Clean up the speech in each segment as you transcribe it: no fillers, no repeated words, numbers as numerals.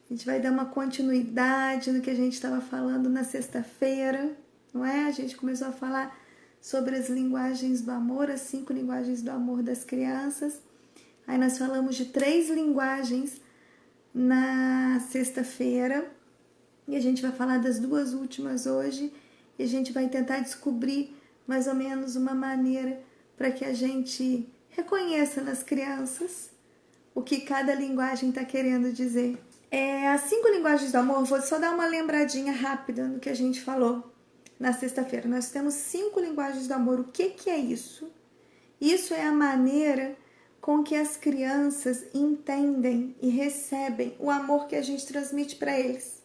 A gente vai dar uma continuidade no que a gente estava falando na sexta-feira, não é? A gente começou a falar sobre as linguagens do amor, as 5 linguagens do amor das crianças. Aí nós falamos de 3 linguagens na sexta-feira e a gente vai falar das 2 últimas hoje e a gente vai tentar descobrir mais ou menos uma maneira para que a gente reconheça nas crianças o que cada linguagem está querendo dizer. As 5 linguagens do amor, vou só dar uma lembradinha rápida no que a gente falou na sexta-feira. Nós temos 5 linguagens do amor. O que é isso? Isso é a maneira com que as crianças entendem e recebem o amor que a gente transmite para eles,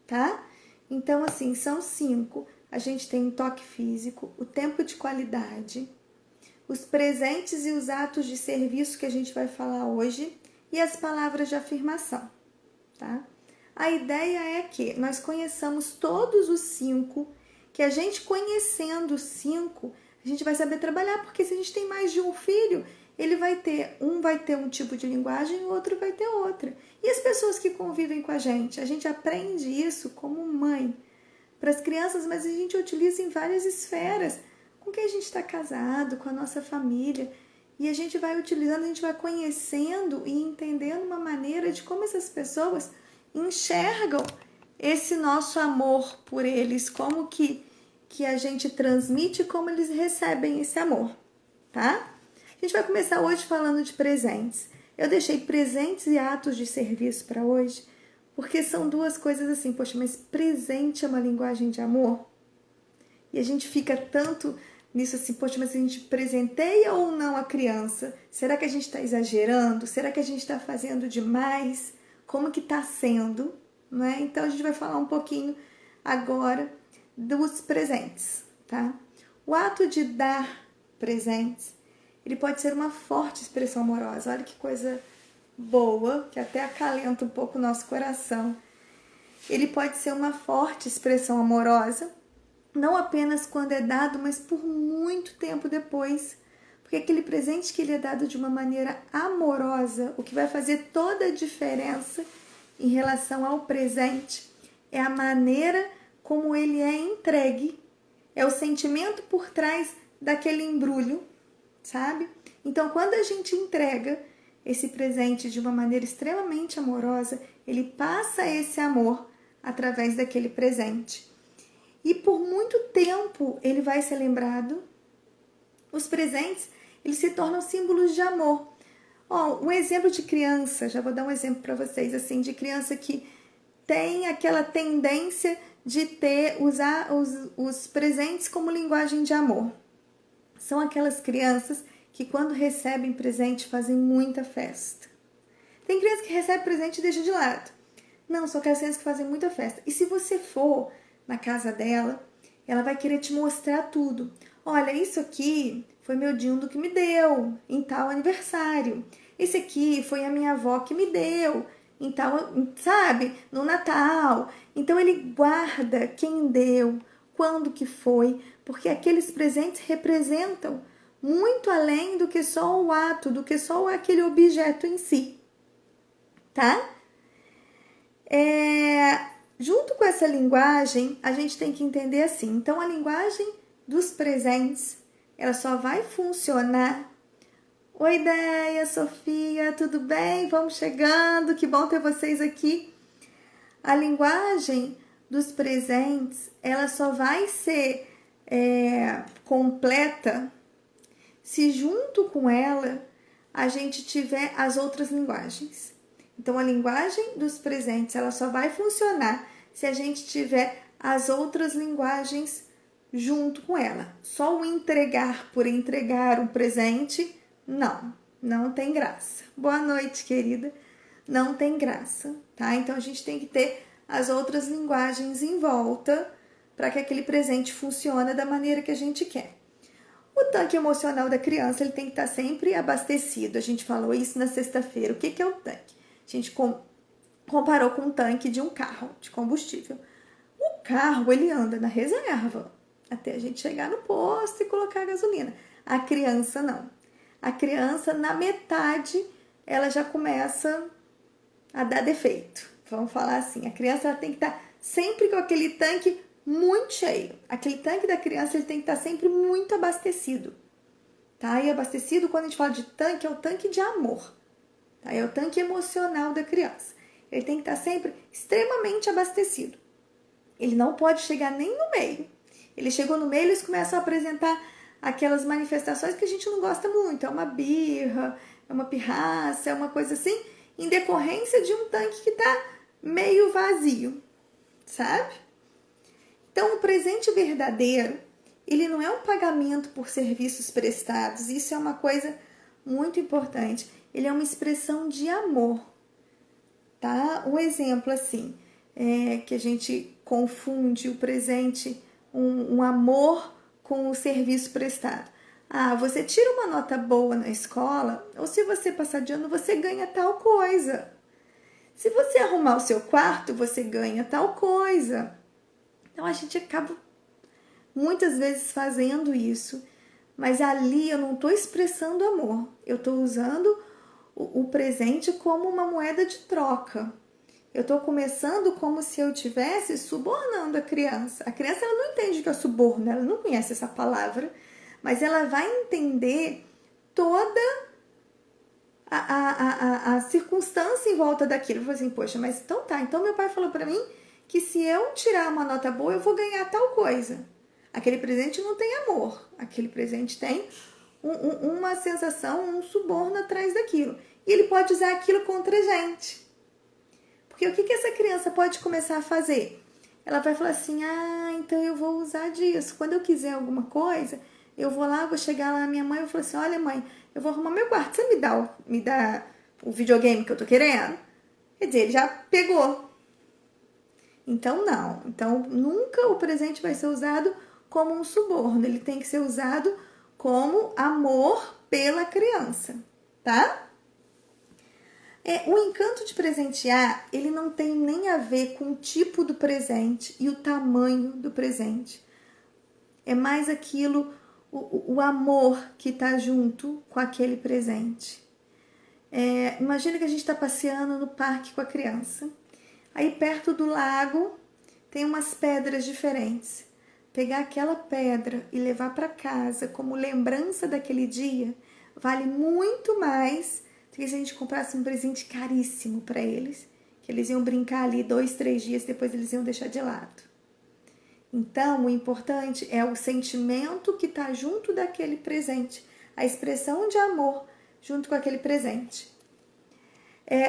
tá? Então, assim, são 5. A gente tem o toque físico, o tempo de qualidade, os presentes e os atos de serviço que a gente vai falar hoje e as palavras de afirmação, tá? A ideia é que nós conheçamos todos os 5, que a gente conhecendo os 5, a gente vai saber trabalhar, porque se a gente tem mais de um filho, ele vai ter um tipo de linguagem e o outro vai ter outra. E as pessoas que convivem com a gente aprende isso como mãe para as crianças, mas a gente utiliza em várias esferas, com quem a gente está casado, com a nossa família, e a gente vai utilizando, a gente vai conhecendo e entendendo uma maneira de como essas pessoas enxergam esse nosso amor por eles, como que a gente transmite e como eles recebem esse amor, tá? A gente vai começar hoje falando de presentes. Eu deixei presentes e atos de serviço para hoje, porque são 2 coisas assim, poxa, mas presente é uma linguagem de amor? E a gente fica tanto nisso assim, poxa, mas a gente presenteia ou não a criança? Será que a gente está exagerando? Será que a gente está fazendo demais? Como que está sendo? Não é? Então a gente vai falar um pouquinho agora dos presentes, tá? O ato de dar presentes, ele pode ser uma forte expressão amorosa. Olha que coisa boa, que até acalenta um pouco o nosso coração. Ele pode ser uma forte expressão amorosa, não apenas quando é dado, mas por muito tempo depois. Porque aquele presente que ele é dado de uma maneira amorosa, o que vai fazer toda a diferença em relação ao presente é a maneira como ele é entregue, é o sentimento por trás daquele embrulho, sabe? Então, quando a gente entrega esse presente de uma maneira extremamente amorosa, ele passa esse amor através daquele presente. E por muito tempo ele vai ser lembrado. Os presentes, eles se tornam símbolos de amor. Um exemplo de criança, já vou dar um exemplo para vocês, assim, de criança que tem aquela tendência de usar os presentes como linguagem de amor. São aquelas crianças que quando recebem presente fazem muita festa. Tem criança que recebe presente e deixa de lado. Não, são aquelas crianças que fazem muita festa. E se você for na casa dela, ela vai querer te mostrar tudo. Olha, isso aqui foi meu dindo que me deu em tal aniversário. Esse aqui foi a minha avó que me deu em tal, sabe, no Natal. Então ele guarda quem deu, quando que foi, porque aqueles presentes representam muito além do que só o ato, do que só aquele objeto em si, tá? Junto com essa linguagem, a gente tem que entender assim. Então, a linguagem dos presentes, ela só vai funcionar. Oi, Ideia, Sofia, tudo bem? Vamos chegando, que bom ter vocês aqui. A linguagem dos presentes, ela só vai ser completa se junto com ela a gente tiver as outras linguagens. Então, a linguagem dos presentes, ela só vai funcionar se a gente tiver as outras linguagens junto com ela. Só o entregar por entregar um presente, não tem graça. Boa noite, querida. Não tem graça, tá? Então, a gente tem que ter as outras linguagens em volta para que aquele presente funcione da maneira que a gente quer. O tanque emocional da criança, ele tem que estar sempre abastecido. A gente falou isso na sexta-feira. O que é o tanque? A gente comparou com um tanque de um carro de combustível. O carro, ele anda na reserva até a gente chegar no posto e colocar a gasolina. A criança não. A criança, na metade, ela já começa a dar defeito. vamos falar assim, a criança ela tem que estar sempre com aquele tanque muito cheio. Aquele tanque da criança ele tem que estar sempre muito abastecido. Tá? E abastecido, quando a gente fala de tanque, é o tanque de amor. Tá? É o tanque emocional da criança. Ele tem que estar sempre extremamente abastecido. Ele não pode chegar nem no meio. Ele chegou no meio, eles começam a apresentar aquelas manifestações que a gente não gosta muito. É uma birra, é uma pirraça, é uma coisa assim, em decorrência de um tanque que está meio vazio, sabe? Então, o presente verdadeiro, ele não é um pagamento por serviços prestados. Isso é uma coisa muito importante. Ele é uma expressão de amor, tá? Um exemplo assim, que a gente confunde o presente, um amor com o serviço prestado. Ah, você tira uma nota boa na escola, ou se você passar de ano, você ganha tal coisa. Se você arrumar o seu quarto, você ganha tal coisa. Então a gente acaba muitas vezes fazendo isso, mas ali eu não estou expressando amor, eu estou usando o presente como uma moeda de troca. Eu estou começando como se eu estivesse subornando a criança. A criança ela não entende que é suborno, ela não conhece essa palavra, mas ela vai entender toda a circunstância em volta daquilo. Eu falei assim, poxa, mas então tá. Então meu pai falou para mim que se eu tirar uma nota boa, eu vou ganhar tal coisa. Aquele presente não tem amor. Aquele presente tem uma sensação, um suborno atrás daquilo. E ele pode usar aquilo contra a gente. Porque o que essa criança pode começar a fazer? Ela vai falar assim, ah, então eu vou usar disso. Quando eu quiser alguma coisa, eu vou lá, vou chegar lá na minha mãe e vou falar assim, olha mãe, eu vou arrumar meu quarto, você me dá o videogame que eu tô querendo? Quer dizer, ele já pegou. Então não, então nunca o presente vai ser usado como um suborno, ele tem que ser usado como amor pela criança, tá? O encanto de presentear, ele não tem nem a ver com o tipo do presente e o tamanho do presente. É mais aquilo, o amor que está junto com aquele presente. Imagina que a gente está passeando no parque com a criança. Aí perto do lago tem umas pedras diferentes. Pegar aquela pedra e levar para casa como lembrança daquele dia vale muito mais do que se a gente comprasse um presente caríssimo para eles, que eles iam brincar ali 2, 3 dias, depois eles iam deixar de lado. Então, o importante é o sentimento que está junto daquele presente, a expressão de amor junto com aquele presente.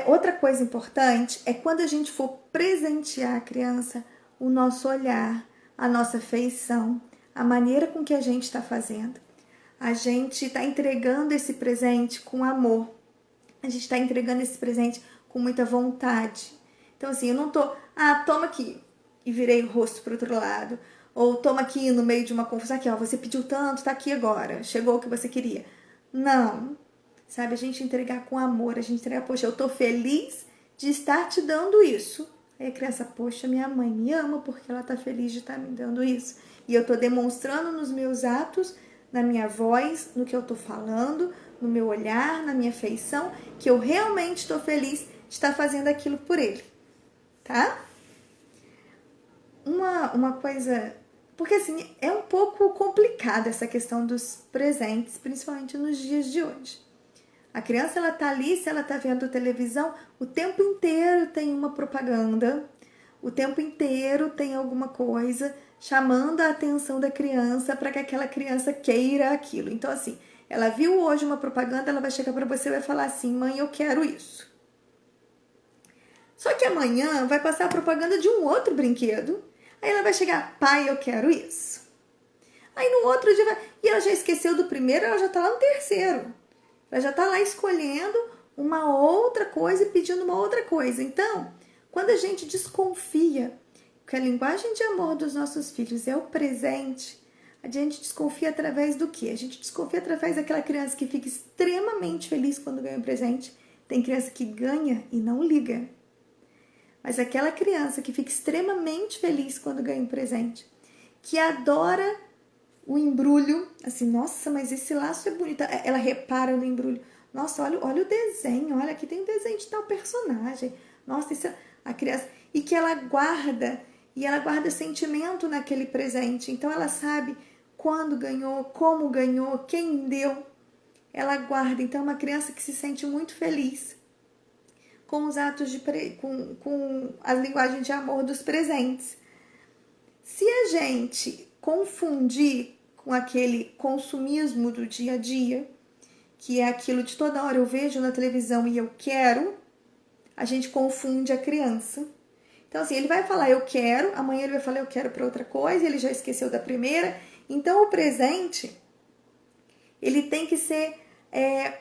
Outra coisa importante é quando a gente for presentear a criança, o nosso olhar, a nossa feição, a maneira com que a gente está fazendo. A gente está entregando esse presente com amor. A gente está entregando esse presente com muita vontade. Então, assim, eu não tô, toma aqui, e virei o rosto para o outro lado. Ou toma aqui no meio de uma confusão, aqui, ó, você pediu tanto, tá aqui agora, chegou o que você queria. Não, sabe, a gente entregar com amor, a gente entregar, poxa, eu tô feliz de estar te dando isso. Aí a criança, poxa, minha mãe me ama porque ela tá feliz de estar me dando isso. E eu tô demonstrando nos meus atos, na minha voz, no que eu tô falando, no meu olhar, na minha feição, que eu realmente estou feliz de estar fazendo aquilo por ele, tá? Uma coisa... Porque, assim, é um pouco complicada essa questão dos presentes, principalmente nos dias de hoje. A criança, ela tá ali, se ela tá vendo televisão, o tempo inteiro tem uma propaganda, o tempo inteiro tem alguma coisa chamando a atenção da criança para que aquela criança queira aquilo. Então, assim, ela viu hoje uma propaganda, ela vai chegar para você e vai falar assim, mãe, eu quero isso. Só que amanhã vai passar a propaganda de um outro brinquedo, aí ela vai chegar, pai, eu quero isso. Aí no outro dia, e ela já esqueceu do primeiro, ela já tá lá no terceiro. Ela já tá lá escolhendo uma outra coisa e pedindo uma outra coisa. Então, quando a gente desconfia que a linguagem de amor dos nossos filhos é o presente, a gente desconfia através do quê? A gente desconfia através daquela criança que fica extremamente feliz quando ganha um presente. Tem criança que ganha e não liga. Mas aquela criança que fica extremamente feliz quando ganha um presente, que adora o embrulho, assim, nossa, mas esse laço é bonito. Ela repara no embrulho. Nossa, olha o desenho, olha, aqui tem um desenho de tal personagem. Nossa, isso é... a criança, e que ela guarda, e ela guarda sentimento naquele presente. Então ela sabe quando ganhou, como ganhou, quem deu, ela guarda. Então é uma criança que se sente muito feliz com os atos com as linguagens de amor dos presentes. Se a gente confundir com aquele consumismo do dia a dia, que é aquilo de toda hora eu vejo na televisão e eu quero, a gente confunde a criança. Então, assim, ele vai falar eu quero, amanhã ele vai falar eu quero para outra coisa, ele já esqueceu da primeira. Então, o presente, ele tem que ser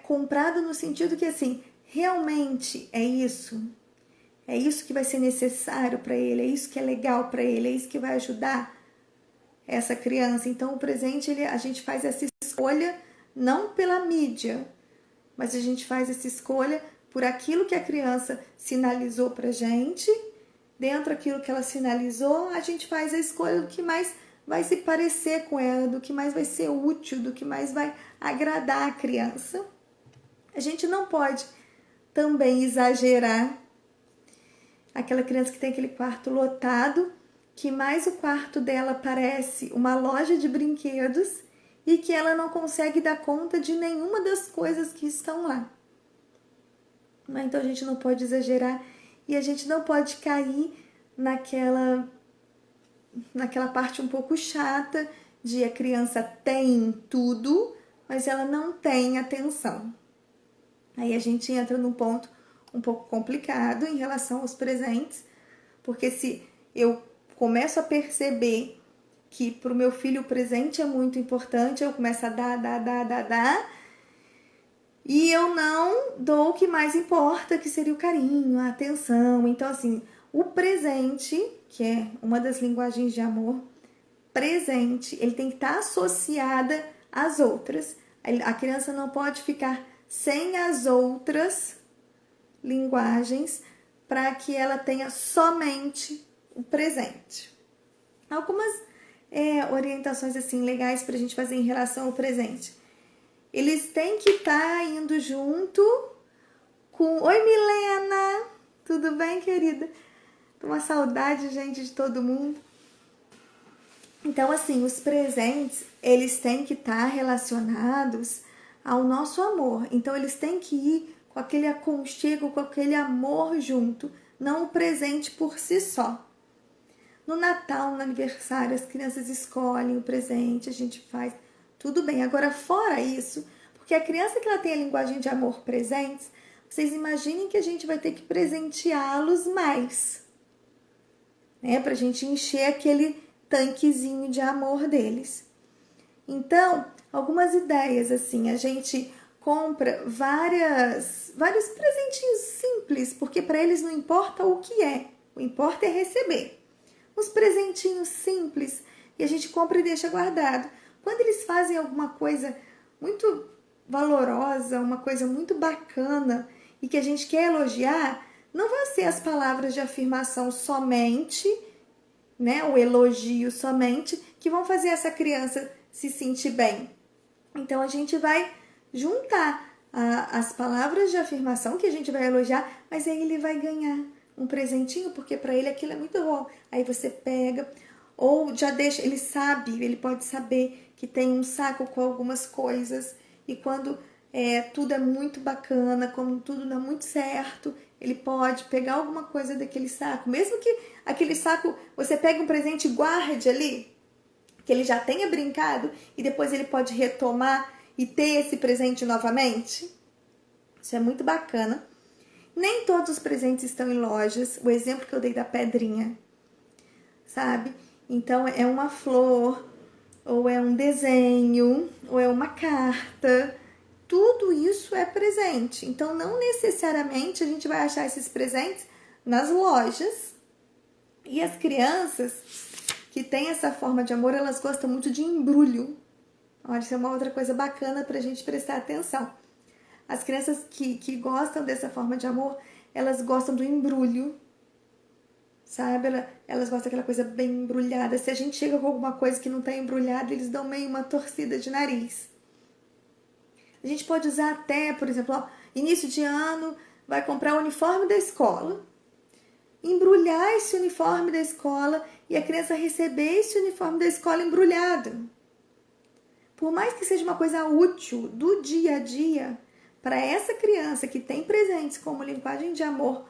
comprado no sentido que, assim, realmente é isso que vai ser necessário para ele, é isso que é legal para ele, é isso que vai ajudar essa criança. Então, o presente, a gente faz essa escolha não pela mídia, mas a gente faz essa escolha por aquilo que a criança sinalizou pra gente. Dentro daquilo que ela sinalizou, a gente faz a escolha do que mais vai se parecer com ela, do que mais vai ser útil, do que mais vai agradar a criança. A gente não pode também exagerar. Aquela criança que tem aquele quarto lotado, que mais o quarto dela parece uma loja de brinquedos e que ela não consegue dar conta de nenhuma das coisas que estão lá. Então a gente não pode exagerar e a gente não pode cair naquela parte um pouco chata de a criança tem tudo, mas ela não tem atenção. Aí a gente entra num ponto um pouco complicado em relação aos presentes, porque se eu começo a perceber que para o meu filho o presente é muito importante, eu começo a dar, e eu não dou o que mais importa, que seria o carinho, a atenção. Então, assim, o presente, que é uma das linguagens de amor, presente, ele tem que estar associada às outras. A criança não pode ficar sem as outras linguagens para que ela tenha somente o presente. Algumas orientações assim legais para a gente fazer em relação ao presente. Eles têm que estar indo junto com... Oi, Milena! Tudo bem, querida? Tô uma saudade, gente, de todo mundo. Então, assim, os presentes, eles têm que estar relacionados ao nosso amor. Então, eles têm que ir com aquele aconchego, com aquele amor junto, não o presente por si só. No Natal, no aniversário, as crianças escolhem o presente, a gente faz tudo bem. Agora, fora isso, porque a criança que ela tem a linguagem de amor presentes, vocês imaginem que a gente vai ter que presenteá-los mais, né? Pra gente encher aquele tanquezinho de amor deles. Então, algumas ideias, assim, a gente compra vários presentinhos simples, porque para eles não importa o que é, o importa é receber. Uns presentinhos simples e a gente compra e deixa guardado. Quando eles fazem alguma coisa muito valorosa, uma coisa muito bacana e que a gente quer elogiar, não vai ser as palavras de afirmação somente, né, o elogio somente, que vão fazer essa criança se sentir bem. Então a gente vai juntar as palavras de afirmação que a gente vai elogiar, mas aí ele vai ganhar um presentinho, porque para ele aquilo é muito bom. Aí você pega, ou já deixa, ele sabe, ele pode saber que tem um saco com algumas coisas, e quando tudo é muito bacana, como tudo dá muito certo, ele pode pegar alguma coisa daquele saco, mesmo que aquele saco, você pegue um presente e guarde ali, que ele já tenha brincado, e depois ele pode retomar e ter esse presente novamente. Isso é muito bacana. Nem todos os presentes estão em lojas. O exemplo que eu dei da pedrinha, sabe? Então, é uma flor, ou é um desenho, ou é uma carta. Tudo isso é presente. Então, não necessariamente a gente vai achar esses presentes nas lojas. E as crianças que têm essa forma de amor, elas gostam muito de embrulho. Olha, isso é uma outra coisa bacana pra gente prestar atenção. As crianças que gostam dessa forma de amor, elas gostam do embrulho, sabe? Elas gostam daquela coisa bem embrulhada. Se a gente chega com alguma coisa que não está embrulhada, eles dão meio uma torcida de nariz. A gente pode usar até, por exemplo, início de ano, vai comprar o uniforme da escola. embrulhar esse uniforme da escola e a criança receber esse uniforme da escola embrulhado. Por mais que seja uma coisa útil do dia a dia, para essa criança que tem presentes como linguagem de amor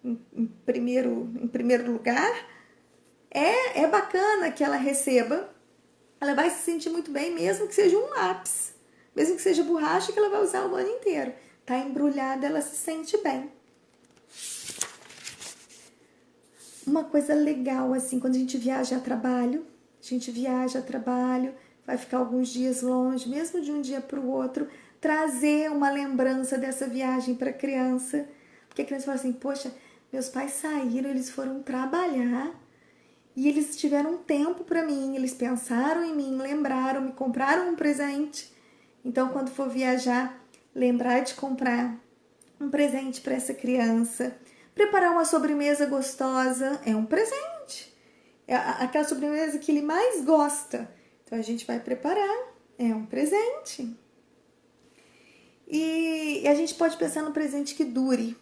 em primeiro lugar, é bacana que ela receba. Ela vai se sentir muito bem, mesmo que seja um lápis, mesmo que seja borracha que ela vai usar o ano inteiro. Tá embrulhada, ela se sente bem. Uma coisa legal, assim, quando a gente viaja a trabalho, vai ficar alguns dias longe, mesmo de um dia para o outro, trazer uma lembrança dessa viagem para a criança. Porque a criança fala assim, poxa, meus pais saíram, eles foram trabalhar e eles tiveram tempo para mim, eles pensaram em mim, lembraram, me compraram um presente. Então, quando for viajar, lembrar de comprar um presente para essa criança. Preparar uma sobremesa gostosa é um presente. É aquela sobremesa que ele mais gosta. Então, a gente vai preparar. É um presente. E a gente pode pensar no presente que dure.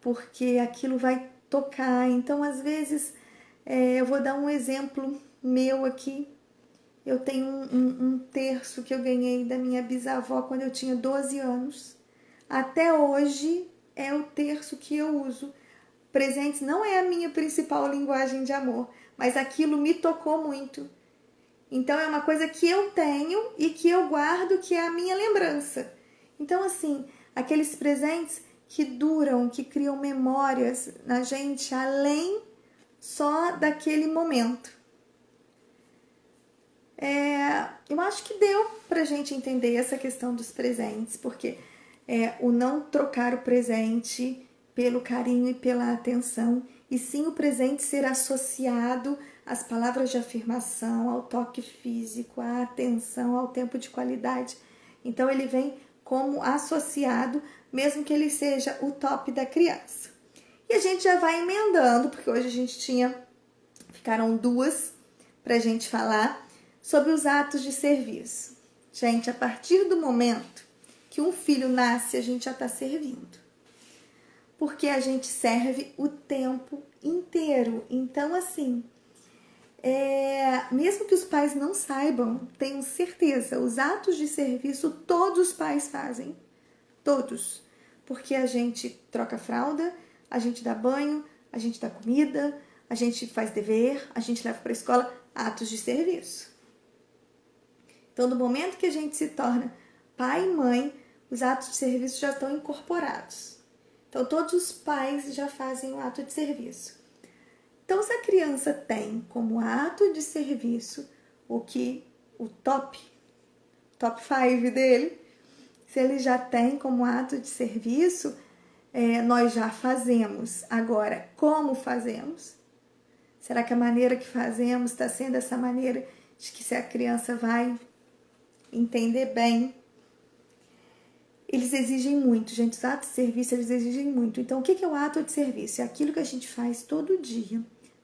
Porque aquilo vai tocar. Então, às vezes, eu vou dar um exemplo meu aqui. Eu tenho um terço que eu ganhei da minha bisavó quando eu tinha 12 anos. Até hoje é o terço que eu uso. Presentes não é a minha principal linguagem de amor, mas aquilo me tocou muito. Então é uma coisa que eu tenho e que eu guardo, que é a minha lembrança. Então, assim, aqueles presentes que duram, que criam memórias na gente, além só daquele momento. Eu acho que deu pra gente entender essa questão dos presentes, porque o não trocar o presente pelo carinho e pela atenção, e sim o presente ser associado às palavras de afirmação, ao toque físico, à atenção, ao tempo de qualidade. Então ele vem como associado, mesmo que ele seja o top da criança. E a gente já vai emendando, porque hoje a gente ficaram 2 pra gente falar sobre os atos de serviço. Gente, a partir do momento que um filho nasce, a gente já está servindo. Porque a gente serve o tempo inteiro. Então, assim, mesmo que os pais não saibam, tenho certeza, os atos de serviço todos os pais fazem. Todos. Porque a gente troca fralda, a gente dá banho, a gente dá comida, a gente faz dever, a gente leva para a escola, atos de serviço. Então, no momento que a gente se torna pai e mãe, os atos de serviço já estão incorporados. Então, todos os pais já fazem o ato de serviço. Então, se a criança tem como ato de serviço o top 5 dele, se ele já tem como ato de serviço, nós já fazemos. Agora, como fazemos? Será que a maneira que fazemos está sendo essa maneira de que se a criança vai entender bem? Eles exigem muito, gente. Os atos de serviço, eles exigem muito. Então, o que é o ato de serviço? É aquilo que a gente faz todo dia,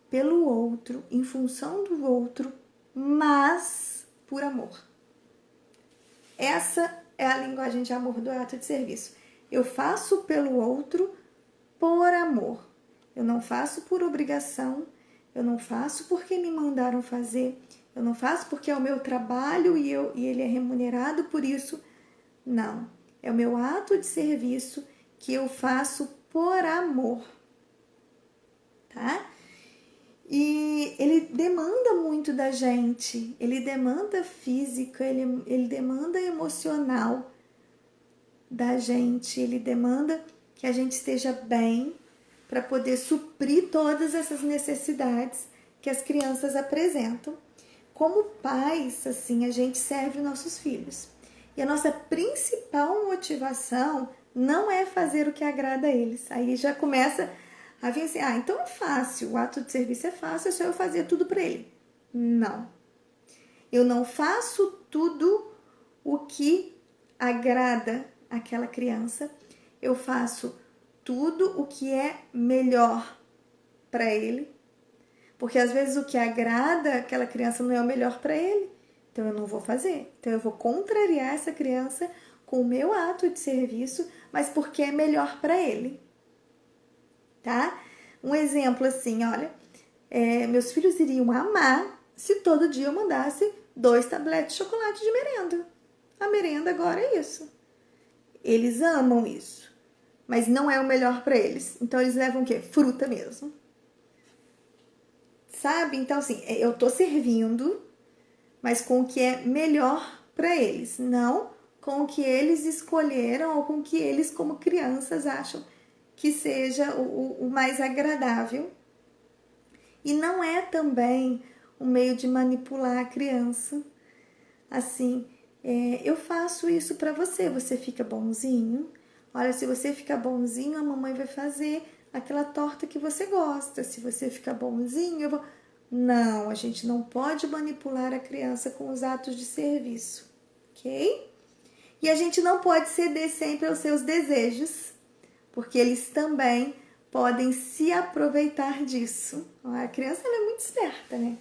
pelo outro, em função do outro, mas por amor. Essa é a linguagem de amor do ato de serviço. Eu faço pelo outro por amor. Eu não faço por obrigação, eu não faço porque me mandaram fazer, eu não faço porque é o meu trabalho e ele é remunerado por isso. Não. É o meu ato de serviço que eu faço por amor, tá? E ele demanda muito da gente, ele demanda física, ele demanda emocional da gente, ele demanda que a gente esteja bem para poder suprir todas essas necessidades que as crianças apresentam. Como pais, assim, a gente serve os nossos filhos. E a nossa principal motivação não é fazer o que agrada a eles. Aí já começa a vir assim, então é fácil, o ato de serviço é fácil, é só eu fazer tudo para ele. Não. Eu não faço tudo o que agrada aquela criança. Eu faço tudo o que é melhor para ele. Porque às vezes o que agrada aquela criança não é o melhor para ele. Então, eu não vou fazer. Então, eu vou contrariar essa criança com o meu ato de serviço, mas porque é melhor para ele. Tá? Um exemplo assim, olha, meus filhos iriam amar se todo dia eu mandasse 2 tabletes de chocolate de merenda. A merenda agora é isso. Eles amam isso, mas não é o melhor para eles. Então eles levam o quê? Fruta mesmo. Sabe? Então assim, eu tô servindo, mas com o que é melhor para eles, não com o que eles escolheram ou com o que eles como crianças acham que seja o mais agradável. E não é também um meio de manipular a criança. Assim, eu faço isso para você, você fica bonzinho. Olha, se você ficar bonzinho, a mamãe vai fazer aquela torta que você gosta. Se você ficar bonzinho, eu vou... Não, a gente não pode manipular a criança com os atos de serviço, ok? E a gente não pode ceder sempre aos seus desejos, porque eles também podem se aproveitar disso. A criança ela é muito esperta, né?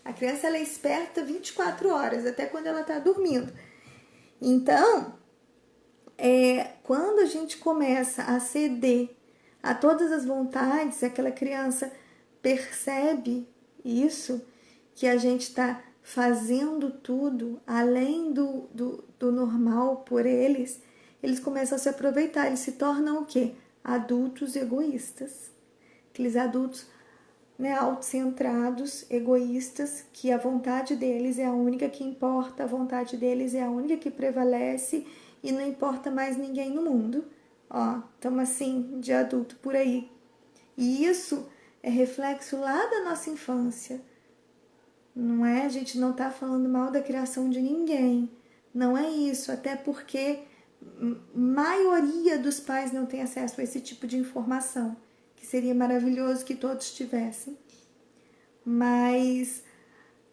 A criança ela é esperta 24 horas, até quando ela está dormindo. Então, quando a gente começa a ceder a todas as vontades, aquela criança percebe isso, que a gente está fazendo tudo além do normal por eles, eles começam a se aproveitar, eles se tornam o quê? Adultos egoístas. Aqueles adultos, né, autocentrados, egoístas, que a vontade deles é a única que importa, a vontade deles é a única que prevalece e não importa mais ninguém no mundo. Ó, estamos assim, de adulto por aí. E isso é reflexo lá da nossa infância. Não é? A gente não está falando mal da criação de ninguém. Não é isso, até porque maioria dos pais não tem acesso a esse tipo de informação, que seria maravilhoso que todos tivessem. Mas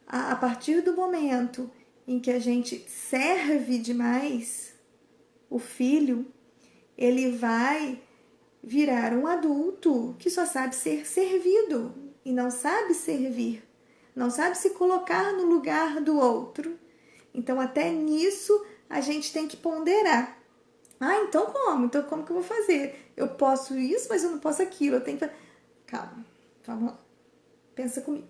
a partir do momento em que a gente serve demais o filho, ele vai virar um adulto que só sabe ser servido e não sabe servir, não sabe se colocar no lugar do outro. Então até nisso a gente tem que ponderar. Então como? Então como que eu vou fazer? Eu posso isso, mas eu não posso aquilo. Eu tenho que... Calma, vamos lá. Pensa comigo.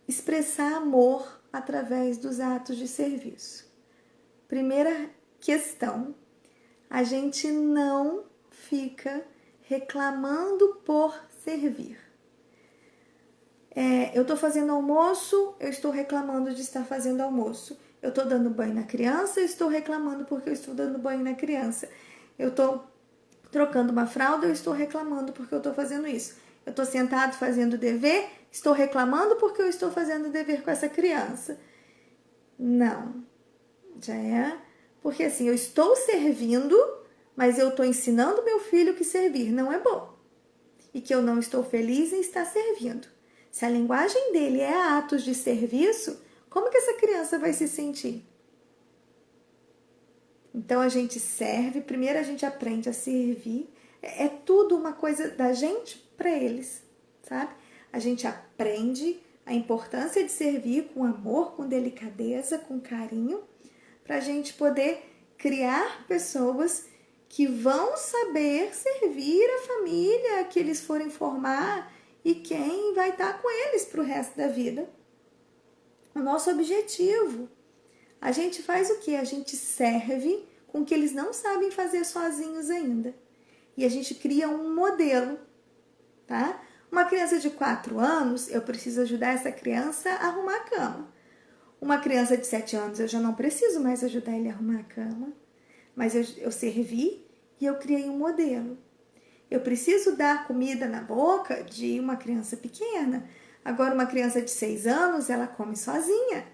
Expressar amor através dos atos de serviço. Primeira questão, a gente não fica reclamando por servir. Eu estou fazendo almoço, eu estou reclamando de estar fazendo almoço. Eu estou dando banho na criança, eu estou reclamando porque eu estou dando banho na criança. Eu estou trocando uma fralda, eu estou reclamando porque eu estou fazendo isso. Eu estou sentado fazendo dever, estou reclamando porque eu estou fazendo dever com essa criança. Não, já é... Porque assim, eu estou servindo, mas eu estou ensinando meu filho que servir não é bom. E que eu não estou feliz em estar servindo. Se a linguagem dele é atos de serviço, como que essa criança vai se sentir? Então a gente serve, primeiro a gente aprende a servir. É tudo uma coisa da gente para eles, sabe? A gente aprende a importância de servir com amor, com delicadeza, com carinho, para a gente poder criar pessoas que vão saber servir a família que eles forem formar e quem vai estar com eles para o resto da vida. O nosso objetivo. A gente faz o quê? A gente serve com o que eles não sabem fazer sozinhos ainda. E a gente cria um modelo, tá? Uma criança de 4 anos, eu preciso ajudar essa criança a arrumar a cama. Uma criança de 7 anos, eu já não preciso mais ajudar ele a arrumar a cama. Mas eu servi e eu criei um modelo. Eu preciso dar comida na boca de uma criança pequena. Agora, uma criança de 6 anos, ela come sozinha.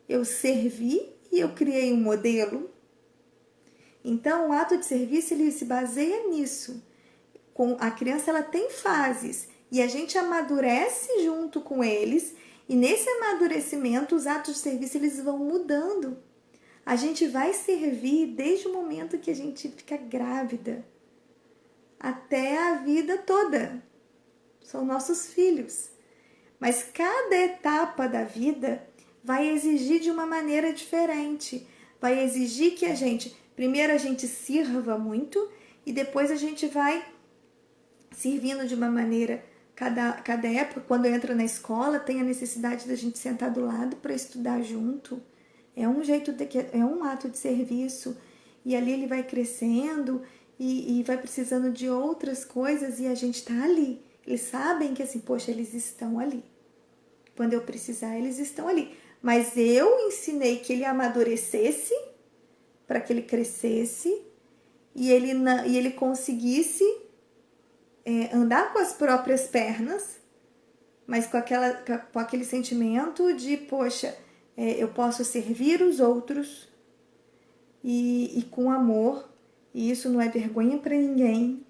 Eu servi e eu criei um modelo. Então, o ato de serviço, ele se baseia nisso. A criança, ela tem fases e a gente amadurece junto com eles. E nesse amadurecimento, os atos de serviço, eles vão mudando. A gente vai servir desde o momento que a gente fica grávida até a vida toda. São nossos filhos. Mas cada etapa da vida vai exigir de uma maneira diferente. Vai exigir que primeiro a gente sirva muito e depois a gente vai servindo de uma maneira. Cada época, quando entra na escola, tem a necessidade da gente sentar do lado para estudar junto. É um ato de serviço. E ali ele vai crescendo e vai precisando de outras coisas e a gente está ali. Eles sabem que assim, poxa, eles estão ali. Quando eu precisar, eles estão ali. Mas eu ensinei que ele amadurecesse para que ele crescesse e ele conseguisse andar com as próprias pernas, mas com aquele sentimento de, poxa, eu posso servir os outros e com amor, e isso não é vergonha para ninguém,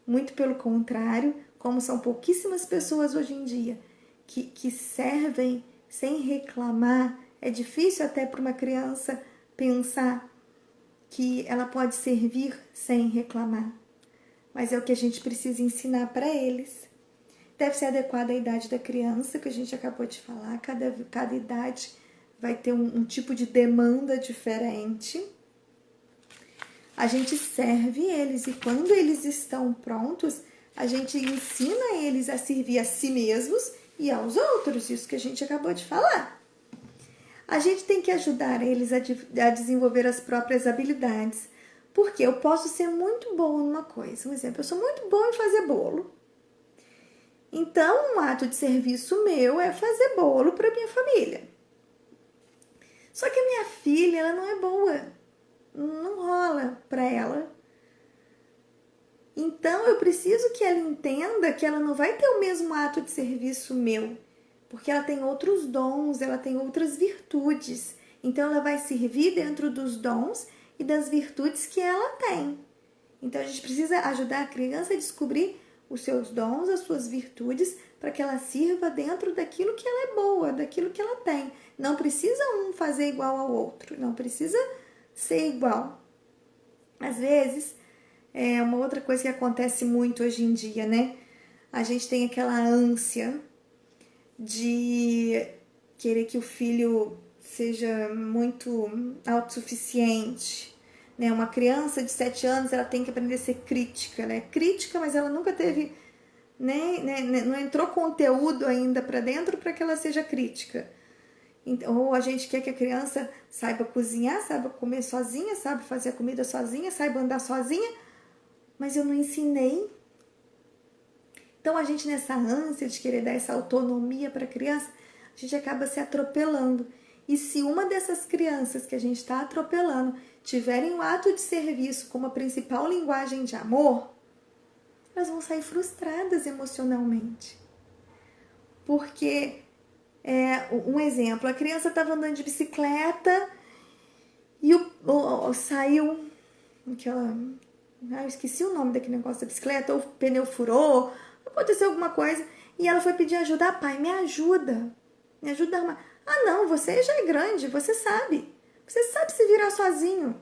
muito pelo contrário, como são pouquíssimas pessoas hoje em dia que servem sem reclamar. É difícil até para uma criança pensar que ela pode servir sem reclamar. Mas é o que a gente precisa ensinar para eles. Deve ser adequada à idade da criança, que a gente acabou de falar. Cada idade vai ter um tipo de demanda diferente. A gente serve eles e quando eles estão prontos, a gente ensina eles a servir a si mesmos e aos outros, isso que a gente acabou de falar. A gente tem que ajudar eles a desenvolver as próprias habilidades, porque eu posso ser muito boa numa coisa. Um exemplo, eu sou muito boa em fazer bolo. Então, um ato de serviço meu é fazer bolo para minha família. Só que a minha filha, ela não é boa. Não rola para ela. Então, eu preciso que ela entenda que ela não vai ter o mesmo ato de serviço meu, porque ela tem outros dons, ela tem outras virtudes. Então, ela vai servir dentro dos dons e das virtudes que ela tem. Então, a gente precisa ajudar a criança a descobrir os seus dons, as suas virtudes, para que ela sirva dentro daquilo que ela é boa, daquilo que ela tem. Não precisa um fazer igual ao outro, não precisa ser igual. Às vezes, é uma outra coisa que acontece muito hoje em dia, né? A gente tem aquela ânsia de querer que o filho seja muito autossuficiente, né? Uma criança de 7 anos, ela tem que aprender a ser crítica, né? Crítica, mas ela nunca teve, não entrou conteúdo ainda para dentro para que ela seja crítica. Então, ou a gente quer que a criança saiba cozinhar, saiba comer sozinha, saiba fazer a comida sozinha, saiba andar sozinha, mas eu não ensinei. Então, a gente nessa ânsia de querer dar essa autonomia para a criança, a gente acaba se atropelando. E se uma dessas crianças que a gente está atropelando tiverem o ato de serviço como a principal linguagem de amor, elas vão sair frustradas emocionalmente. Porque, um exemplo, a criança estava andando de bicicleta e saiu aquela... eu esqueci o nome daquele negócio da bicicleta, ou o pneu furou, aconteceu alguma coisa, e ela foi pedir ajuda. Pai, me ajuda a arrumar. Ah, não, você já é grande, você sabe se virar sozinho.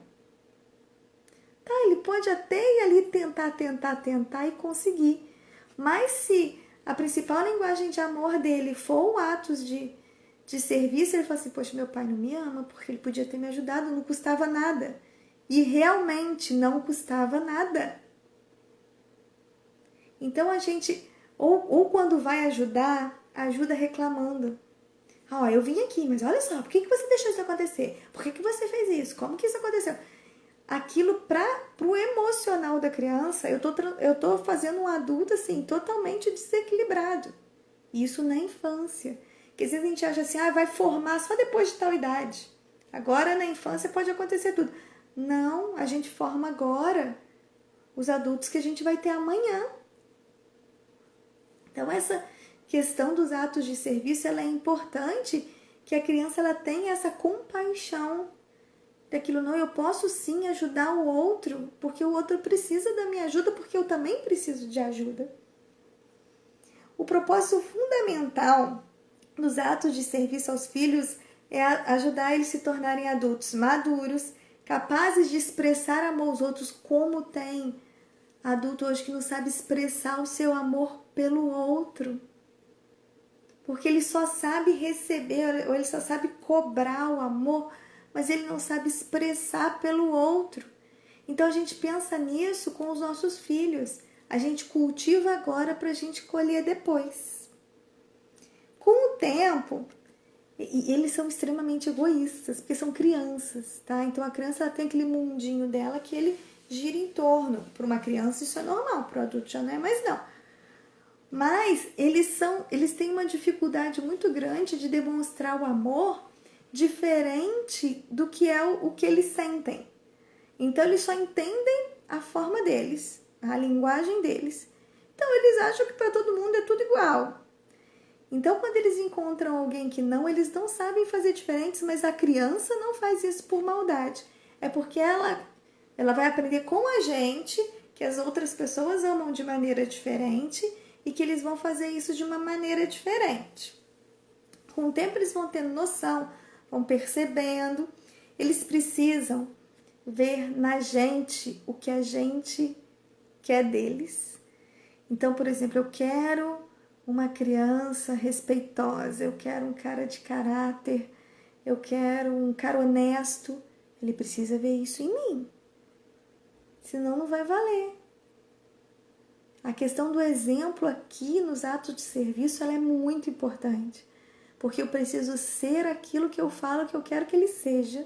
Tá, ele pode até ir ali tentar e conseguir, mas se a principal linguagem de amor dele for o atos de serviço, ele fala assim, poxa, meu pai não me ama porque ele podia ter me ajudado, não custava nada. E realmente não custava nada. Então a gente, ou quando vai ajudar, ajuda reclamando. Eu vim aqui, mas olha só, por que você deixou isso acontecer? Por que você fez isso? Como que isso aconteceu? Aquilo pro emocional da criança, eu tô fazendo um adulto assim, totalmente desequilibrado. Isso na infância. Porque às vezes a gente acha assim, vai formar só depois de tal idade. Agora na infância pode acontecer tudo. Não, a gente forma agora os adultos que a gente vai ter amanhã. Então essa questão dos atos de serviço, ela é importante que a criança ela tenha essa compaixão daquilo. Não, eu posso sim ajudar o outro, porque o outro precisa da minha ajuda, porque eu também preciso de ajuda. O propósito fundamental dos atos de serviço aos filhos é ajudar eles a se tornarem adultos maduros, capazes de expressar amor aos outros, como tem adulto hoje que não sabe expressar o seu amor pelo outro. Porque ele só sabe receber, ou ele só sabe cobrar o amor, mas ele não sabe expressar pelo outro. Então a gente pensa nisso com os nossos filhos. a gente cultiva agora para a gente colher depois. Com o tempo, e eles são extremamente egoístas, porque são crianças, tá? Então a criança ela tem aquele mundinho dela que ele gira em torno. Para uma criança isso é normal, para o adulto já não é mais não. Mas eles têm uma dificuldade muito grande de demonstrar o amor diferente do que é o que eles sentem. Então eles só entendem a forma deles, a linguagem deles. Então eles acham que para todo mundo é tudo igual. Então quando eles encontram alguém que não, eles não sabem fazer diferentes, mas a criança não faz isso por maldade. É porque ela vai aprender com a gente que as outras pessoas amam de maneira diferente e que eles vão fazer isso de uma maneira diferente. Com o tempo eles vão tendo noção, vão percebendo, eles precisam ver na gente o que a gente quer deles. Então, por exemplo, eu quero uma criança respeitosa, eu quero um cara de caráter, eu quero um cara honesto. Ele precisa ver isso em mim, senão não vai valer. A questão do exemplo aqui nos atos de serviço ela é muito importante, porque eu preciso ser aquilo que eu falo que eu quero que ele seja,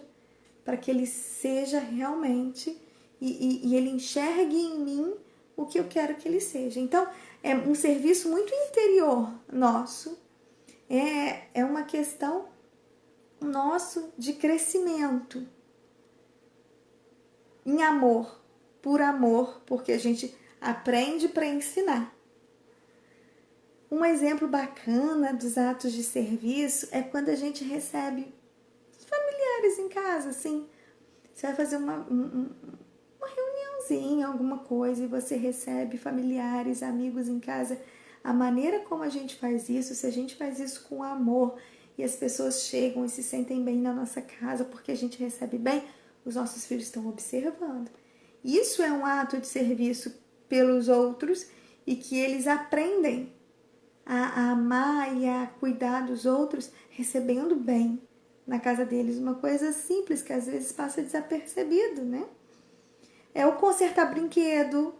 para que ele seja realmente e ele enxergue em mim o que eu quero que ele seja. Então, é um serviço muito interior nosso, é uma questão nosso de crescimento em amor, por amor, porque a gente aprende para ensinar. Um exemplo bacana dos atos de serviço é quando a gente recebe familiares em casa, assim. Você vai fazer uma reuniãozinha, alguma coisa, e você recebe familiares, amigos em casa. A maneira como a gente faz isso, se a gente faz isso com amor e as pessoas chegam e se sentem bem na nossa casa porque a gente recebe bem, os nossos filhos estão observando. Isso é um ato de serviço pelos outros e que eles aprendem a amar e a cuidar dos outros recebendo bem na casa deles. Uma coisa simples que às vezes passa desapercebido, né? É o consertar brinquedo,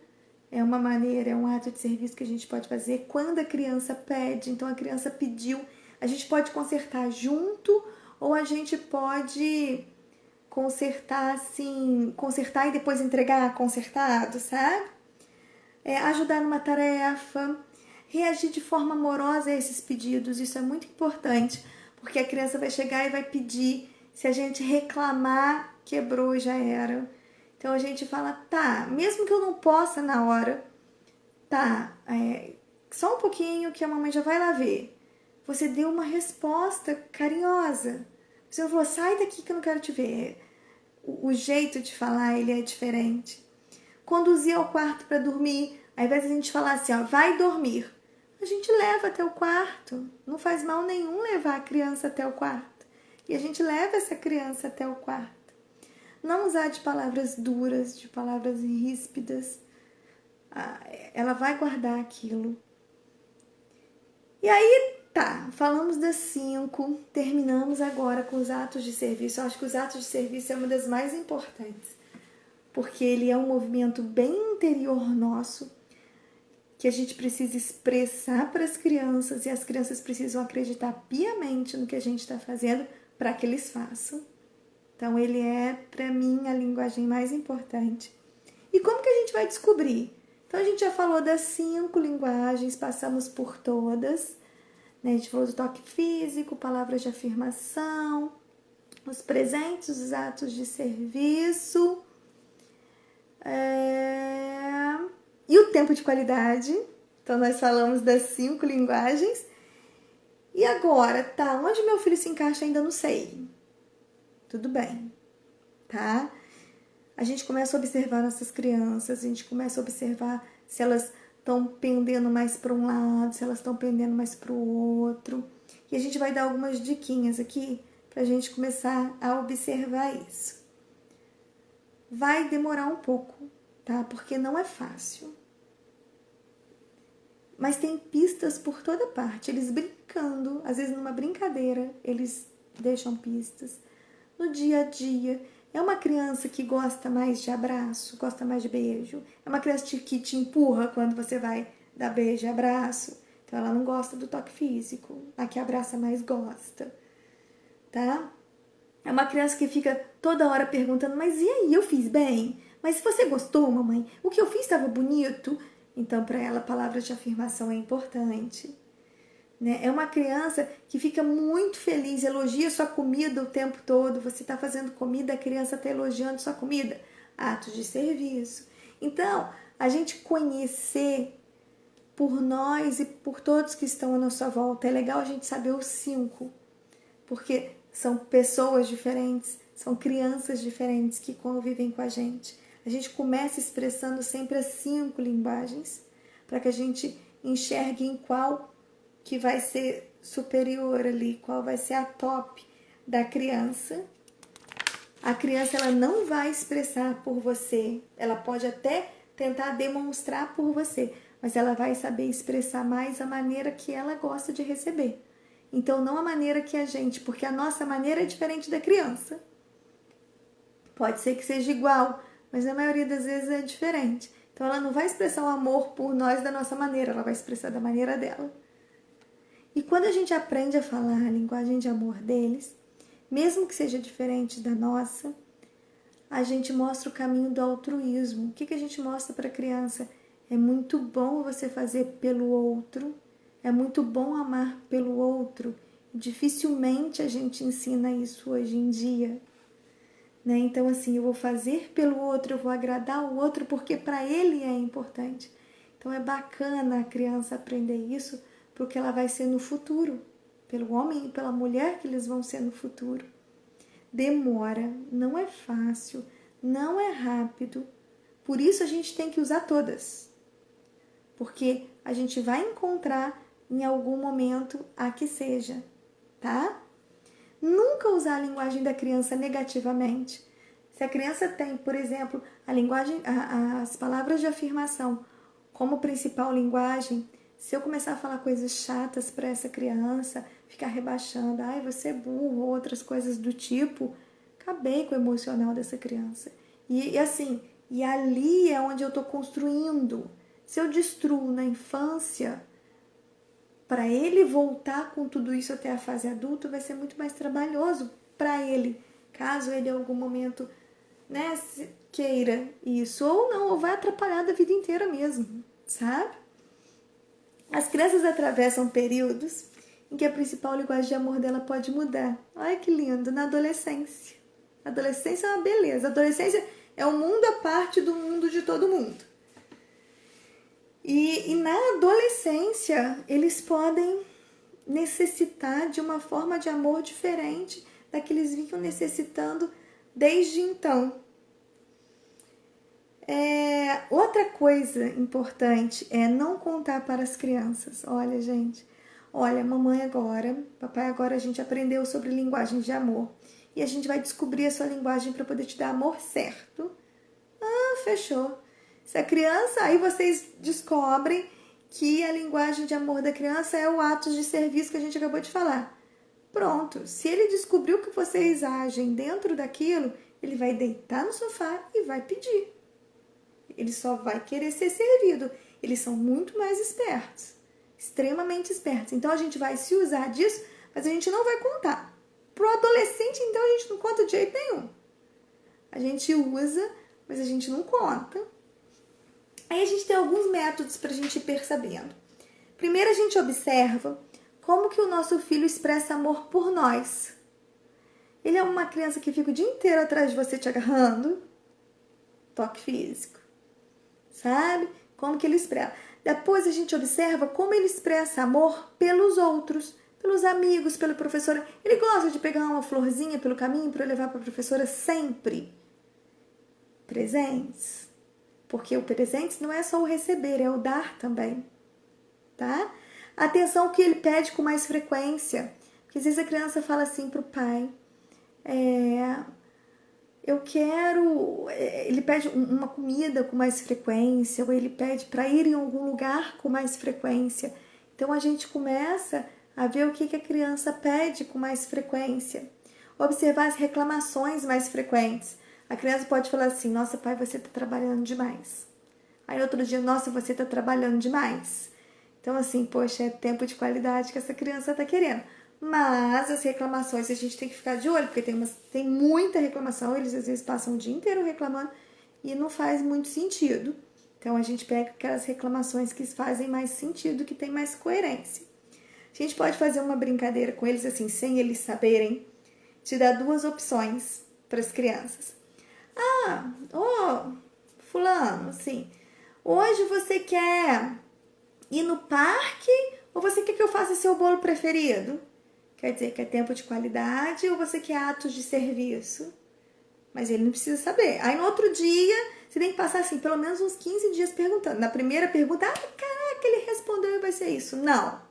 é uma maneira, é um ato de serviço que a gente pode fazer quando a criança pede. Então a criança pediu, a gente pode consertar junto ou a gente pode consertar assim, consertar e depois entregar consertado, sabe? Ajudar numa tarefa, reagir de forma amorosa a esses pedidos, isso é muito importante, porque a criança vai chegar e vai pedir, se a gente reclamar, quebrou, já era. Então a gente fala, tá, mesmo que eu não possa na hora, tá, só um pouquinho que a mamãe já vai lá ver. Você deu uma resposta carinhosa. Você não falou, sai daqui que eu não quero te ver. O jeito de falar, ele é diferente. Conduzir ao quarto para dormir, ao invés de a gente falar assim, ó, vai dormir, a gente leva até o quarto. Não faz mal nenhum levar a criança até o quarto. E a gente leva essa criança até o quarto. Não usar de palavras duras, de palavras ríspidas. Ela vai guardar aquilo. E aí, tá, falamos das 5, terminamos agora com os atos de serviço. Eu acho que os atos de serviço é uma das mais importantes, porque ele é um movimento bem interior nosso, que a gente precisa expressar para as crianças, e as crianças precisam acreditar piamente no que a gente está fazendo para que eles façam. Então, ele é, para mim, a linguagem mais importante. E como que a gente vai descobrir? Então, a gente já falou das 5 linguagens, passamos por todas, né? A gente falou do toque físico, palavras de afirmação, os presentes, os atos de serviço, e o tempo de qualidade. Então, nós falamos das 5 linguagens. E agora, tá, onde meu filho se encaixa ainda não sei. Tudo bem, tá? A gente começa a observar nossas crianças, a gente começa a observar se elas estão pendendo mais para um lado, se elas estão pendendo mais para o outro. E a gente vai dar algumas diquinhas aqui para a gente começar a observar isso. Vai demorar um pouco, tá? Porque não é fácil. Mas tem pistas por toda parte. Eles brincando, às vezes numa brincadeira, eles deixam pistas. No dia a dia, É uma criança que gosta mais de abraço, gosta mais de beijo. É uma criança que te empurra quando você vai dar beijo e abraço. Então ela não gosta do toque físico. A que abraça mais gosta, tá? É uma criança que fica toda hora perguntando, mas e aí, eu fiz bem? Mas você gostou, mamãe? O que eu fiz estava bonito? Então, para ela, palavras de afirmação é importante. Né? É uma criança que fica muito feliz, elogia sua comida o tempo todo. Você está fazendo comida, a criança está elogiando sua comida. Atos de serviço. Então, a gente conhecer por nós e por todos que estão à nossa volta. É legal a gente saber os 5, porque são pessoas diferentes, são crianças diferentes que convivem com a gente. A gente começa expressando sempre as 5 linguagens, para que a gente enxergue em qual que vai ser superior ali, qual vai ser a top da criança. A criança ela não vai expressar por você, ela pode até tentar demonstrar por você, mas ela vai saber expressar mais a maneira que ela gosta de receber. Então, não a maneira que a gente, porque a nossa maneira é diferente da criança. Pode ser que seja igual, mas na maioria das vezes é diferente. Então, ela não vai expressar o amor por nós da nossa maneira, ela vai expressar da maneira dela. E quando a gente aprende a falar a linguagem de amor deles, mesmo que seja diferente da nossa, a gente mostra o caminho do altruísmo. O que a gente mostra para a criança? É muito bom você fazer pelo outro, é muito bom amar pelo outro. Dificilmente a gente ensina isso hoje em dia. Né? Então, assim, eu vou fazer pelo outro, eu vou agradar o outro porque para ele é importante. Então, é bacana a criança aprender isso porque ela vai ser no futuro, pelo homem e pela mulher que eles vão ser no futuro. Demora, não é fácil, não é rápido. Por isso a gente tem que usar todas. Porque a gente vai encontrar em algum momento a que seja, tá? Nunca usar a linguagem da criança negativamente. Se a criança tem, por exemplo, a linguagem, as palavras de afirmação como principal linguagem, se eu começar a falar coisas chatas para essa criança, ficar rebaixando, ai, você é burro, ou outras coisas do tipo, acabei com o emocional dessa criança. E assim, e ali é onde eu estou construindo. Se eu destruo na infância, para ele voltar com tudo isso até a fase adulta, vai ser muito mais trabalhoso para ele, caso ele em algum momento, né, queira isso, ou não, ou vai atrapalhar da vida inteira mesmo, sabe? As crianças atravessam períodos em que a principal linguagem de amor dela pode mudar. Olha que lindo, na adolescência. A adolescência é uma beleza. A adolescência é um mundo à parte do mundo de todo mundo. E na adolescência, eles podem necessitar de uma forma de amor diferente da que eles vinham necessitando desde então. Outra coisa importante é não contar para as crianças. Olha, gente, olha, mamãe agora, papai agora, a gente aprendeu sobre linguagem de amor. E a gente vai descobrir a sua linguagem para poder te dar amor certo. Ah, fechou. Se a criança, aí vocês descobrem que a linguagem de amor da criança é o ato de serviço que a gente acabou de falar. Pronto, se ele descobriu que vocês agem dentro daquilo, ele vai deitar no sofá e vai pedir. Ele só vai querer ser servido. Eles são muito mais espertos, extremamente espertos. Então a gente vai se usar disso, mas a gente não vai contar. Pro adolescente, então, a gente não conta de jeito nenhum. A gente usa, mas a gente não conta. Aí a gente tem alguns métodos para a gente ir percebendo. Primeiro a gente observa como que o nosso filho expressa amor por nós. Ele é uma criança que fica o dia inteiro atrás de você te agarrando. Toque físico. Sabe? Como que ele expressa. Depois a gente observa como ele expressa amor pelos outros, pelos amigos, pela professora. Ele gosta de pegar uma florzinha pelo caminho para levar para a professora sempre. Presentes. Porque o presente não é só o receber, é o dar também. Tá? Atenção que ele pede com mais frequência. Porque às vezes a criança fala assim pro pai, eu quero... Ele pede uma comida com mais frequência, ou ele pede para ir em algum lugar com mais frequência. Então a gente começa a ver o que a criança pede com mais frequência. Observar as reclamações mais frequentes. A criança pode falar assim, nossa, pai, você tá trabalhando demais. Aí outro dia, nossa, você tá trabalhando demais. Então, assim, poxa, é tempo de qualidade que essa criança tá querendo. Mas as reclamações a gente tem que ficar de olho, porque tem muita reclamação, eles às vezes passam o dia inteiro reclamando e não faz muito sentido. Então a gente pega aquelas reclamações que fazem mais sentido, que tem mais coerência. A gente pode fazer uma brincadeira com eles assim, sem eles saberem, te dar duas opções para as crianças. Ah, fulano, assim, hoje você quer ir no parque ou você quer que eu faça seu bolo preferido? Quer dizer, quer tempo de qualidade ou você quer atos de serviço? Mas ele não precisa saber. Aí no outro dia, você tem que passar assim, pelo menos uns 15 dias perguntando. Na primeira pergunta, caraca, ele respondeu e vai ser isso. Não,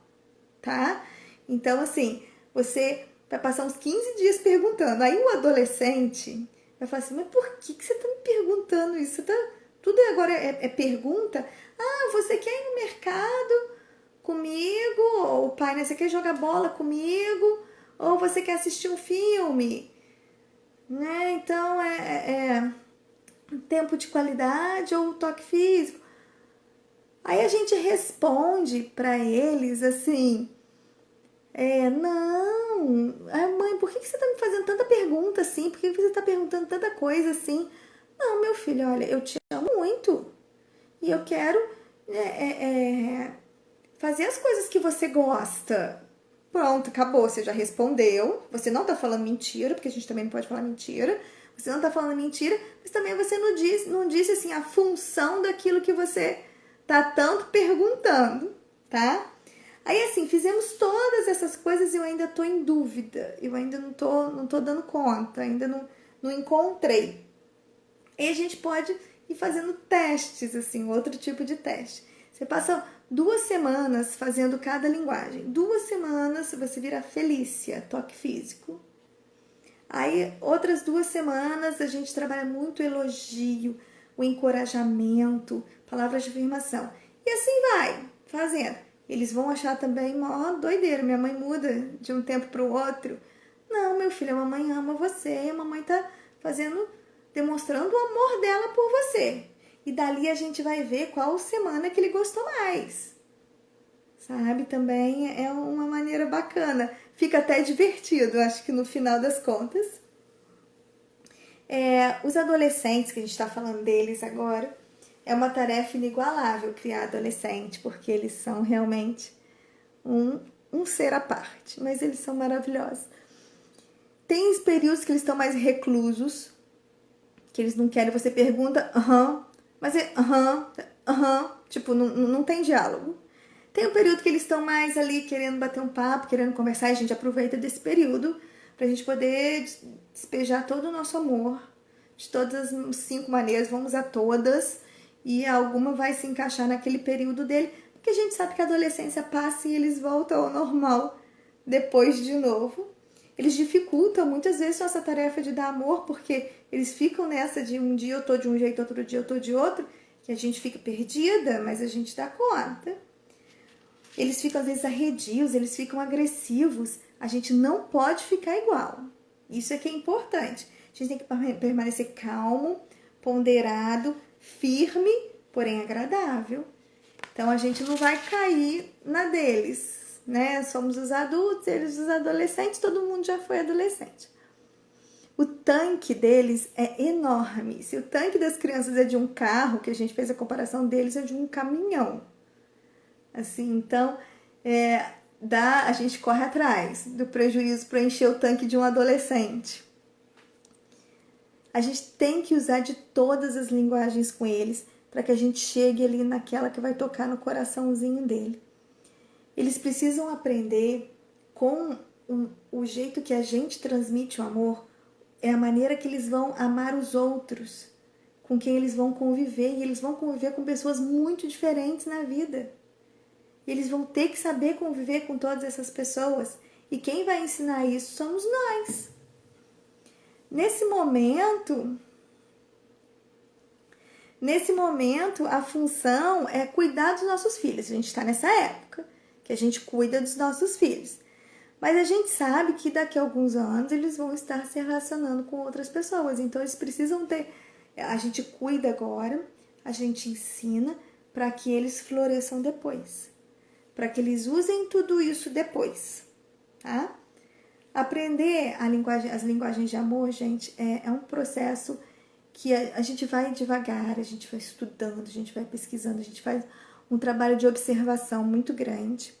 tá? Então, assim, você vai passar uns 15 dias perguntando. Aí o adolescente vai falar assim, mas por que você tá me perguntando isso? Tudo agora é pergunta? Ah, você quer ir no mercado comigo? Ou pai, né? Você quer jogar bola comigo? Ou você quer assistir um filme? Né? Então, tempo de qualidade ou toque físico. Aí a gente responde para eles assim, não, mãe, por que você tá me fazendo tanta pergunta assim? Por que você tá perguntando tanta coisa assim? Não, meu filho, olha, eu te amo muito e eu quero fazer as coisas que você gosta. Pronto, acabou, você já respondeu. Você não tá falando mentira, porque a gente também não pode falar mentira. Você não tá falando mentira, mas também você não disse assim a função daquilo que você tá tanto perguntando, tá? Aí assim, fizemos todas essas coisas e eu ainda tô em dúvida. Eu ainda não tô dando conta, ainda não encontrei. E a gente pode ir fazendo testes, assim, outro tipo de teste. Você passa 2 semanas fazendo cada linguagem. 2 semanas você vira Felícia, toque físico. Aí, outras 2 semanas, a gente trabalha muito o elogio, o encorajamento, palavras de afirmação. E assim vai, fazendo. Eles vão achar também mó doideira. Minha mãe muda de um tempo para o outro. Não, meu filho, a mamãe ama você. A mamãe tá demonstrando o amor dela por você. E dali a gente vai ver qual semana que ele gostou mais. Sabe? Também é uma maneira bacana. Fica até divertido, acho que no final das contas. Os adolescentes, que a gente está falando deles agora, é uma tarefa inigualável criar adolescente, porque eles são realmente um ser à parte, mas eles são maravilhosos. Tem períodos que eles estão mais reclusos, que eles não querem, você pergunta, mas tipo, não tem diálogo. Tem um período que eles estão mais ali querendo bater um papo, querendo conversar, e a gente aproveita desse período pra gente poder despejar todo o nosso amor, de todas as 5 maneiras, vamos a todas, e alguma vai se encaixar naquele período dele, porque a gente sabe que a adolescência passa e eles voltam ao normal depois de novo. Eles dificultam muitas vezes nossa tarefa de dar amor, porque eles ficam nessa de um dia eu tô de um jeito, outro dia eu tô de outro, que a gente fica perdida, mas a gente dá conta. Eles ficam às vezes arredios, eles ficam agressivos. A gente não pode ficar igual. Isso é que é importante. A gente tem que permanecer calmo, ponderado, firme, porém agradável. Então a gente não vai cair na deles, né? Somos os adultos, eles os adolescentes, todo mundo já foi adolescente. O tanque deles é enorme. Se o tanque das crianças é de um carro, que a gente fez a comparação deles, é de um caminhão. Assim, então, a gente corre atrás do prejuízo para encher o tanque de um adolescente. A gente tem que usar de todas as linguagens com eles para que a gente chegue ali naquela que vai tocar no coraçãozinho dele. Eles precisam aprender com o jeito que a gente transmite o amor, é a maneira que eles vão amar os outros, com quem eles vão conviver, e eles vão conviver com pessoas muito diferentes na vida. E eles vão ter que saber conviver com todas essas pessoas. E quem vai ensinar isso somos nós. Nesse momento, a função é cuidar dos nossos filhos. A gente está nessa época que a gente cuida dos nossos filhos. Mas a gente sabe que daqui a alguns anos eles vão estar se relacionando com outras pessoas. Então eles precisam ter. A gente cuida agora, a gente ensina para que eles floresçam depois. Para que eles usem tudo isso depois. Tá? Aprender as linguagens de amor, gente, é um processo que a gente vai devagar, a gente vai estudando, a gente vai pesquisando, a gente faz um trabalho de observação muito grande.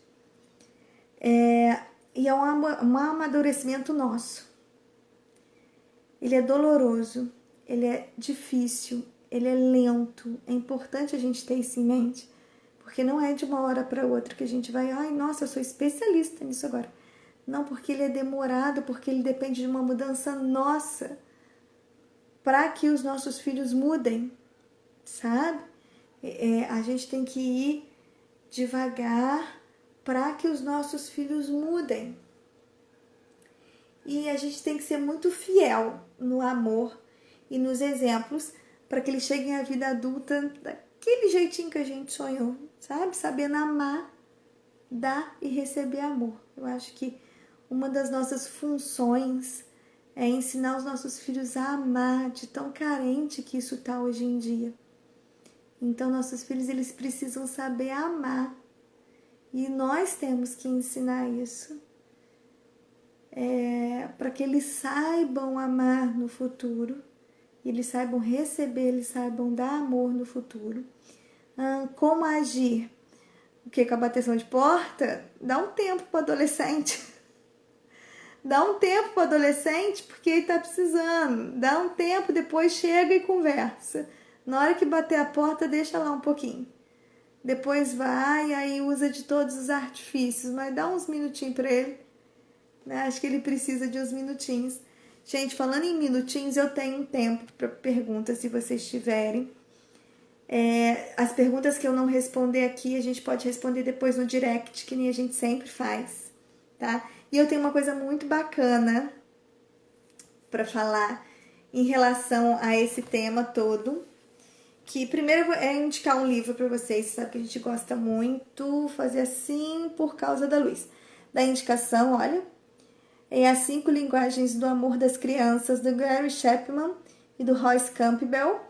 E é um amadurecimento nosso. Ele é doloroso, ele é difícil, ele é lento. É importante a gente ter isso em mente, porque não é de uma hora para outra que a gente vai, ai, nossa, eu sou especialista nisso agora. Não, porque ele é demorado, porque ele depende de uma mudança nossa para que os nossos filhos mudem, sabe? A gente tem que ir devagar para que os nossos filhos mudem. E a gente tem que ser muito fiel no amor e nos exemplos para que eles cheguem à vida adulta daquele jeitinho que a gente sonhou, sabe? Sabendo amar, dar e receber amor. Eu acho que uma das nossas funções é ensinar os nossos filhos a amar, de tão carente que isso está hoje em dia. Então, nossos filhos, eles precisam saber amar. E nós temos que ensinar isso. Para que eles saibam amar no futuro, eles saibam receber, eles saibam dar amor no futuro. Como agir? O que? Com a bateção de porta? Dá um tempo para o adolescente. Dá um tempo para o adolescente porque ele está precisando. Dá um tempo, depois chega e conversa. Na hora que bater a porta, deixa lá um pouquinho. Depois vai, aí usa de todos os artifícios, mas dá uns minutinhos para ele. Né? Acho que ele precisa de uns minutinhos. Gente, falando em minutinhos, eu tenho um tempo para perguntas, se vocês tiverem. As perguntas que eu não responder aqui, a gente pode responder depois no direct, que nem a gente sempre faz, tá? E eu tenho uma coisa muito bacana para falar em relação a esse tema todo. Que primeiro é indicar um livro para vocês, sabe que a gente gosta muito, fazer assim por causa da luz. Da indicação, olha, é As 5 Linguagens do Amor das Crianças, do Gary Chapman e do Royce Campbell.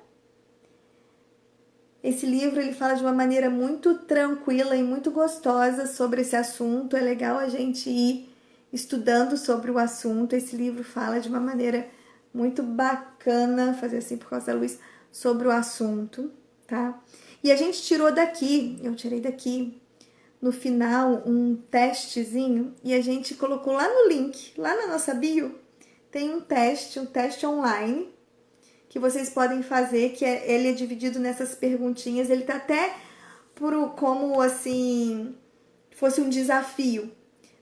Esse livro ele fala de uma maneira muito tranquila e muito gostosa sobre esse assunto. É legal a gente ir estudando sobre o assunto. Esse livro fala de uma maneira muito bacana, fazer assim por causa da luz, sobre o assunto, tá? E a gente tirou daqui, eu tirei daqui, no final, um testezinho, e a gente colocou lá no link, lá na nossa bio, tem um teste online, que vocês podem fazer, que ele é dividido nessas perguntinhas, ele tá até como, assim, fosse um desafio,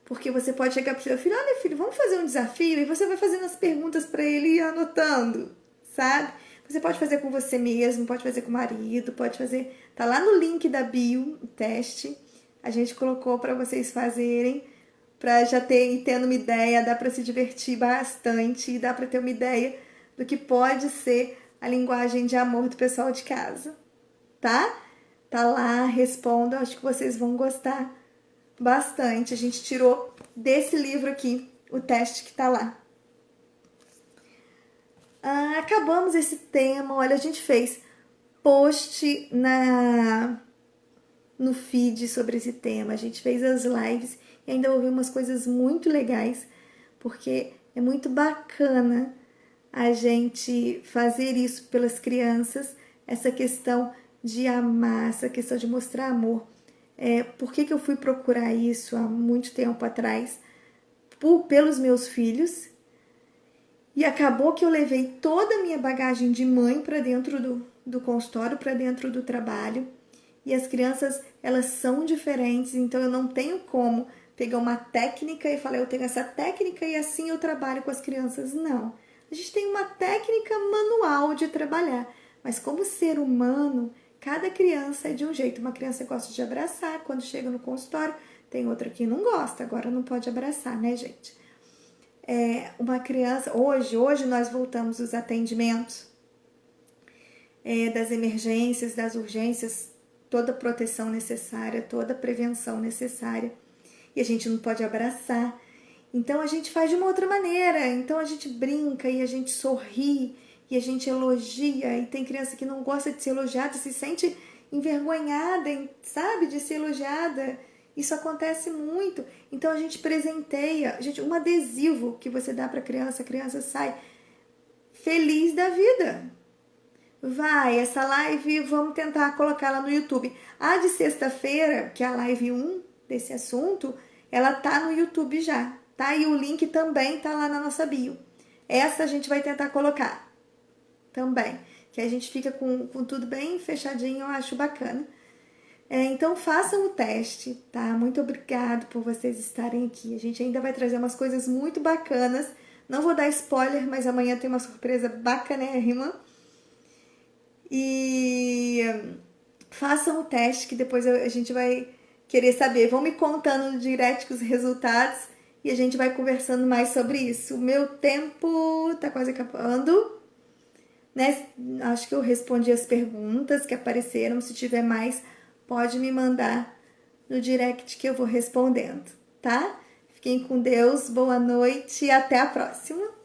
porque você pode chegar pro seu filho, olha filho, vamos fazer um desafio, e você vai fazendo as perguntas para ele e anotando, sabe? Você pode fazer com você mesmo, pode fazer com o marido, pode fazer... Tá lá no link da bio, o teste. A gente colocou para vocês fazerem, para já tendo uma ideia, dá para se divertir bastante e dá para ter uma ideia do que pode ser a linguagem de amor do pessoal de casa, tá? Tá lá, responda, acho que vocês vão gostar bastante. A gente tirou desse livro aqui o teste que tá lá. Acabamos esse tema. Olha, a gente fez post no feed sobre esse tema. A gente fez as lives e ainda ouvi umas coisas muito legais, porque é muito bacana a gente fazer isso pelas crianças, essa questão de amar, essa questão de mostrar amor. Por que eu fui procurar isso há muito tempo atrás? Pelos meus filhos. E acabou que eu levei toda a minha bagagem de mãe para dentro do consultório, para dentro do trabalho. E as crianças, elas são diferentes, então eu não tenho como pegar uma técnica e falar, eu tenho essa técnica e assim eu trabalho com as crianças. Não. A gente tem uma técnica manual de trabalhar, mas como ser humano, cada criança é de um jeito. Uma criança gosta de abraçar quando chega no consultório, tem outra que não gosta, agora não pode abraçar, né, gente? Uma criança, hoje nós voltamos os atendimentos das emergências, das urgências, toda a proteção necessária, toda a prevenção necessária, e a gente não pode abraçar. Então a gente faz de uma outra maneira. Então a gente brinca e a gente sorri e a gente elogia. E tem criança que não gosta de ser elogiada, se sente envergonhada, sabe, de ser elogiada. Isso acontece muito. Então a gente presenteia, gente, um adesivo que você dá para a criança sai feliz da vida. Vai, essa live, vamos tentar colocá-la no YouTube. A de sexta-feira, que é a live 1 desse assunto, ela tá no YouTube já, tá? E o link também tá lá na nossa bio. Essa a gente vai tentar colocar também, que a gente fica com tudo bem fechadinho, eu acho bacana. Então façam o teste, tá? Muito obrigado por vocês estarem aqui. A gente ainda vai trazer umas coisas muito bacanas. Não vou dar spoiler, mas amanhã tem uma surpresa bacanérrima. E façam o teste que depois a gente vai querer saber. Vão me contando no direct os resultados e a gente vai conversando mais sobre isso. O meu tempo tá quase acabando, né? Acho que eu respondi as perguntas que apareceram. Se tiver mais, pode me mandar no direct que eu vou respondendo, tá? Fiquem com Deus, boa noite e até a próxima.